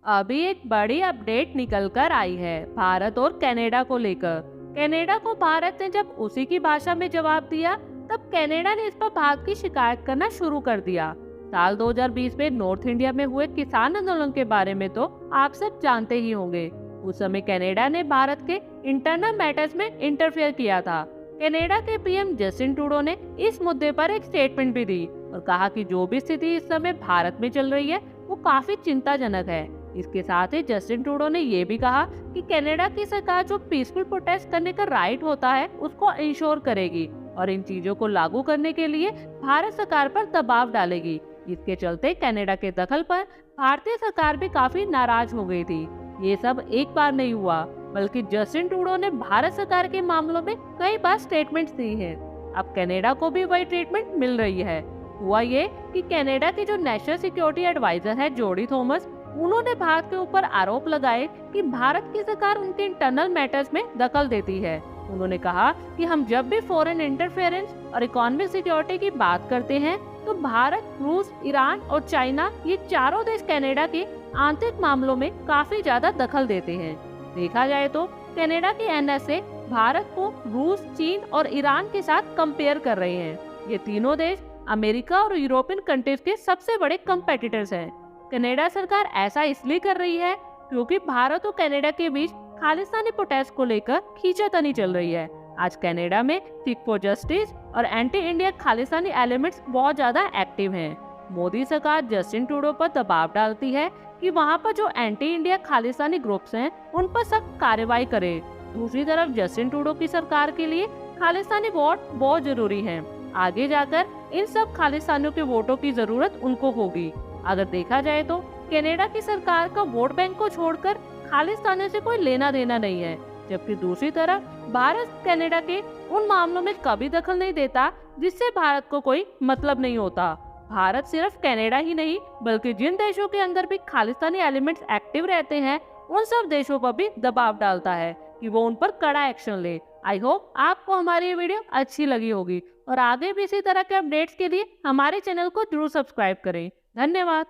अभी एक बड़ी अपडेट निकल कर आई है भारत और कनाडा को लेकर। कनाडा को भारत ने जब उसी की भाषा में जवाब दिया, तब कनाडा ने इस पर भारत की शिकायत करना शुरू कर दिया। साल 2020 में नॉर्थ इंडिया में हुए किसान आंदोलन के बारे में तो आप सब जानते ही होंगे। उस समय कनाडा ने भारत के इंटरनल मैटर्स में इंटरफेयर किया था। कनाडा के पीएम जस्टिन ट्रूडो ने इस मुद्दे पर एक स्टेटमेंट भी दी और कहा कि जो भी स्थिति इस समय भारत में चल रही है वो काफी चिंताजनक है। इसके साथ ही जस्टिन ट्रूडो ने ये भी कहा कि कनाडा की सरकार जो पीसफुल प्रोटेस्ट करने का राइट होता है उसको इंश्योर करेगी और इन चीजों को लागू करने के लिए भारत सरकार पर दबाव डालेगी। इसके चलते कनाडा के दखल पर भारतीय सरकार भी काफी नाराज हो गई थी। ये सब एक बार नहीं हुआ, बल्कि जस्टिन ट्रूडो ने भारत सरकार के मामलों में कई बार स्टेटमेंट्स दी हैं। अब कनाडा को भी वही ट्रीटमेंट मिल रही है। हुआ ये कि कनाडा की जो नेशनल सिक्योरिटी एडवाइजर है जोडी थॉमस, उन्होंने भारत के ऊपर आरोप लगाए कि भारत की सरकार उनके इंटरनल मैटर्स में दखल देती है। उन्होंने कहा कि हम जब भी फॉरेन इंटरफेरेंस और इकोनॉमिक सिक्योरिटी की बात करते हैं तो भारत, रूस, ईरान और चाइना, ये चारों देश कनाडा के आंतरिक मामलों में काफी ज्यादा दखल देते हैं। देखा जाए तो कनाडा की एनएसए भारत को रूस, चीन और ईरान के साथ कंपेयर कर रहे हैं। ये तीनों देश अमेरिका और यूरोपियन कंट्रीज के सबसे बड़े कंपेटिटर्स हैं। कनाडा सरकार ऐसा इसलिए कर रही है क्योंकि भारत और कनाडा के बीच खालिस्तानी प्रोटेस्ट को लेकर खींचातानी चल रही है। आज कनाडा में सिख फॉर जस्टिस और एंटी इंडिया खालिस्तानी एलिमेंट्स बहुत ज्यादा एक्टिव हैं। मोदी सरकार जस्टिन ट्रूडो पर दबाव डालती है कि वहां पर जो एंटी इंडिया खालिस्तानी ग्रुप्स हैं उन पर सख्त कार्रवाई करे। दूसरी तरफ जस्टिन ट्रूडो की सरकार के लिए खालिस्तानी वोट बहुत जरूरी है। आगे जाकर इन सब खालिस्तानियों के वोटों की जरूरत उनको होगी। अगर देखा जाए तो कनाडा की सरकार का वोट बैंक को छोड़कर खालिस्तानियों से कोई लेना देना नहीं है, जबकि दूसरी तरफ भारत कनाडा के उन मामलों में कभी दखल नहीं देता जिससे भारत को कोई मतलब नहीं होता। भारत सिर्फ कनाडा ही नहीं बल्कि जिन देशों के अंदर भी खालिस्तानी एलिमेंट्स एक्टिव रहते हैं उन सब देशों पर भी दबाव डालता है कि वो उन पर कड़ा एक्शन ले। आई होप आपको हमारी ये वीडियो अच्छी लगी होगी और आगे भी इसी तरह के अपडेट्स के लिए हमारे चैनल को जरूर सब्सक्राइब करें। धन्यवाद।